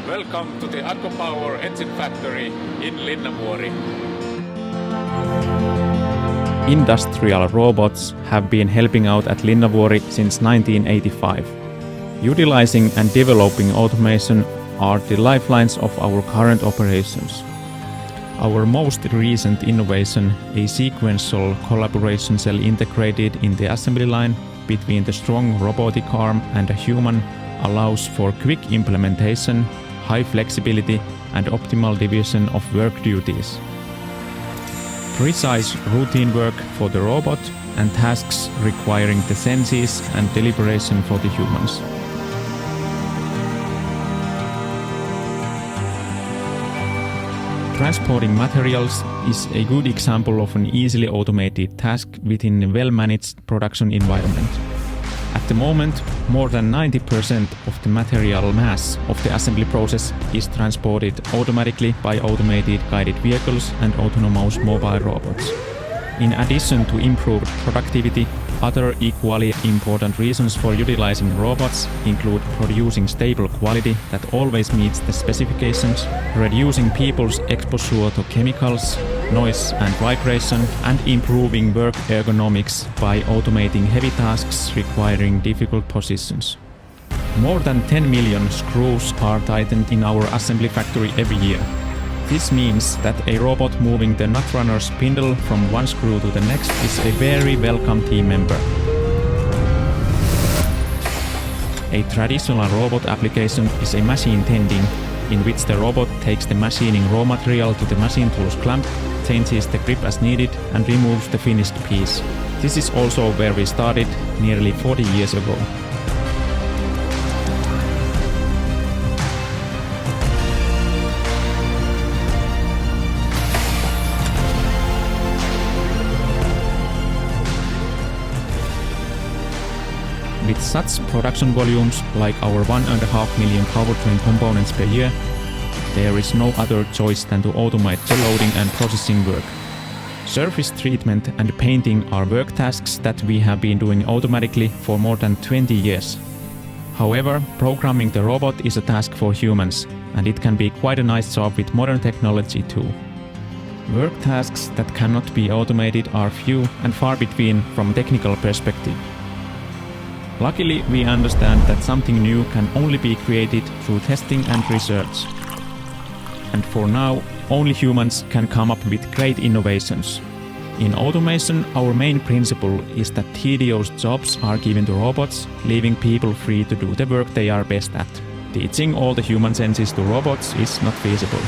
Welcome to the AGCO Power Engine Factory in Linnavuori. Industrial robots have been helping out at Linnavuori since 1985. Utilizing and developing automation are the lifelines of our current operations. Our most recent innovation, a sequential collaboration cell integrated in the assembly line between the strong robotic arm and a human, allows for quick implementation, high flexibility, and optimal division of work duties. Precise routine work for the robot and tasks requiring the senses and deliberation for the humans. Transporting materials is a good example of an easily automated task within a well-managed production environment. At the moment, more than 90% of the material mass of the assembly process is transported automatically by automated guided vehicles and autonomous mobile robots. In addition to improved productivity, other equally important reasons for utilizing robots include producing stable quality that always meets the specifications, reducing people's exposure to chemicals, noise and vibration, and improving work ergonomics by automating heavy tasks requiring difficult positions. More than 10 million screws are tightened in our assembly factory every year. This means that a robot moving the nut runner spindle from one screw to the next is a very welcome team member. A traditional robot application is a machine tending, in which the robot takes the machining raw material to the machine tool's clamp, changes the grip as needed, and removes the finished piece. This is also where we started nearly 40 years ago. With such production volumes like our 1.5 million powertrain components per year, there is no other choice than to automate the loading and processing work. Surface treatment and painting are work tasks that we have been doing automatically for more than 20 years. However, programming the robot is a task for humans, and it can be quite a nice job with modern technology too. Work tasks that cannot be automated are few and far between from a technical perspective. Luckily, we understand that something new can only be created through testing and research. And for now, only humans can come up with great innovations. In automation, our main principle is that tedious jobs are given to robots, leaving people free to do the work they are best at. Teaching all the human senses to robots is not feasible.